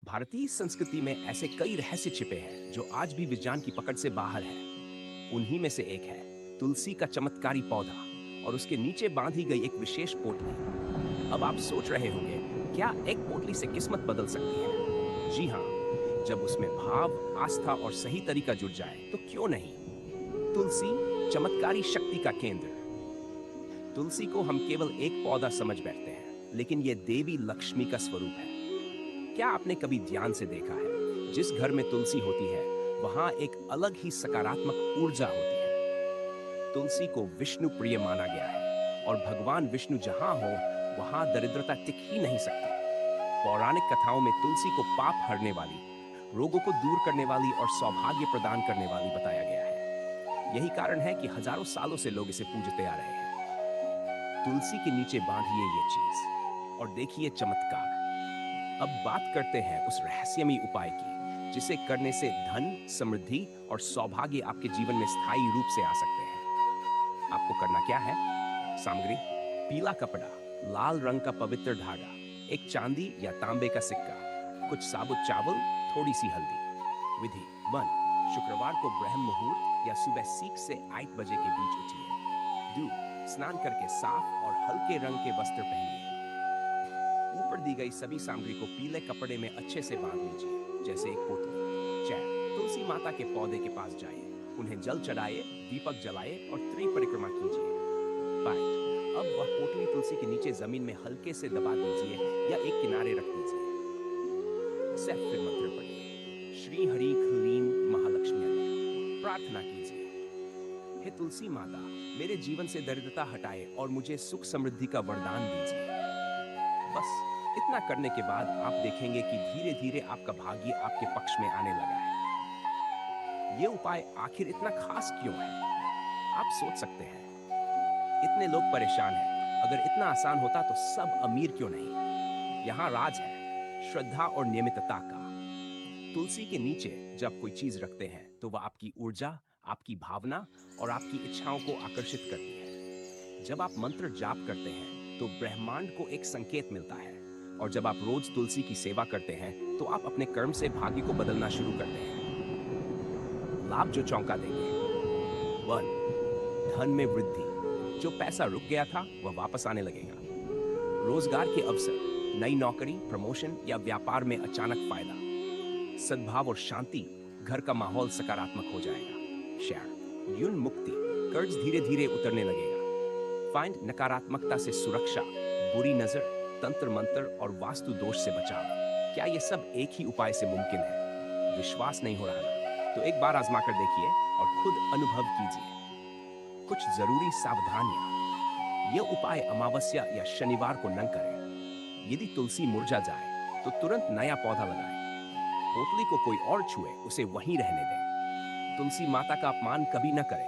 भारतीय संस्कृति में ऐसे कई रहस्य छिपे हैं जो आज भी विज्ञान की पकड़ से बाहर है। उन्हीं में से एक है तुलसी का चमत्कारी पौधा और उसके नीचे बांधी गई एक विशेष पोटली। अब आप सोच रहे होंगे, क्या एक पोटली से किस्मत बदल सकती है? जी हाँ, जब उसमें भाव, आस्था और सही तरीका जुड़ जाए तो क्यों नहीं। तुलसी, चमत्कारी शक्ति का केंद्र। तुलसी को हम केवल एक पौधा समझ बैठते हैं, लेकिन यह देवी लक्ष्मी का स्वरूप है। क्या आपने कभी ध्यान से देखा है, जिस घर में तुलसी होती है वहां एक अलग ही सकारात्मक ऊर्जा होती है। तुलसी को विष्णु प्रिय माना गया है और भगवान विष्णु जहां हो वहां दरिद्रता टिक ही नहीं सकती। पौराणिक कथाओं में तुलसी को पाप हरने वाली, रोगों को दूर करने वाली और सौभाग्य प्रदान करने वाली बताया गया है। यही कारण है कि हजारों सालों से लोग इसे पूजते आ रहे हैं। तुलसी के नीचे बांधिए ये चीज और देखिए चमत्कार। अब बात करते हैं उस रहस्यमयी उपाय की, जिसे करने से धन, समृद्धि और सौभाग्य आपके जीवन में स्थायी रूप से आ सकते हैं। आपको करना क्या है? सामग्री: पीला कपड़ा, लाल रंग का पवित्र धागा, एक चांदी या तांबे का सिक्का, कुछ साबुत चावल, थोड़ी सी हल्दी। विधि: 1. शुक्रवार को ब्रह्म मुहूर्त या सुबह 6 से 8 बजे के बीच उठिए। 2. स्नान करके साफ और हल्के रंग के वस्त्र पहनिए। ऊपर दी गई सभी सामग्री को पीले कपड़े में अच्छे से बांध लीजिए, जैसे एक पोटली। 4. तुलसी माता के पौधे के पास जाइए, उन्हें जल चढ़ाइए, दीपक जलाइए और त्रिपरिक्रमा कीजिए। 5. अब वह पोटली तुलसी के नीचे जमीन में हल्के से दबा दीजिए या एक किनारे रख दीजिए। फिर मंत्र पढ़िए, श्री हरि क्लीम महालक्ष्मी नमः। प्रार्थना कीजिए, हे तुलसी माता, मेरे जीवन से दरिद्रता हटाए और मुझे सुख समृद्धि का वरदान दीजिए। बस इतना करने के बाद आप देखेंगे कि धीरे धीरे आपका भाग्य आपके पक्ष में आने लगा है। ये उपाय आखिर इतना खास क्यों है? आप सोच सकते हैं, इतने लोग परेशान हैं, अगर इतना आसान होता तो सब अमीर क्यों नहीं? यहाँ राज है श्रद्धा और नियमितता का। तुलसी के नीचे जब कोई चीज रखते हैं तो वह आपकी ऊर्जा, आपकी भावना और आपकी इच्छाओं को आकर्षित करती है। जब आप मंत्र जाप करते हैं तो ब्रह्मांड को एक संकेत मिलता है, और जब आप रोज तुलसी की सेवा करते हैं तो आप अपने कर्म से भाग्य को बदलना शुरू करते हैं। लाभ जो चौंका देंगे: 1. धन में वृद्धि, जो पैसा रुक गया था वह वापस आने लगेगा। रोजगार के अवसर, नई नौकरी, प्रमोशन या व्यापार में अचानक फायदा। सद्भाव और शांति, घर का माहौल सकारात्मक हो जाएगा। शेयर यून मुक्ति, कर्ज धीरे धीरे उतरने लगेगा। फाइंड नकारात्मकता से सुरक्षा, बुरी नजर, तंत्र मंत्र और वास्तु दोष से बचाव। क्या ये सब एक ही उपाय से मुमकिन है? विश्वास नहीं हो रहा ना? तो एक बार आजमा कर देखिए और खुद अनुभव कीजिए। कुछ जरूरी सावधानियां: यह उपाय अमावस्या या शनिवार को न करें। यदि तुलसी मुरझा जाए तो तुरंत नया पौधा लगाएं। पोटली को कोई और छुए उसे वहीं रहने दें। तुलसी माता का अपमान कभी न करें।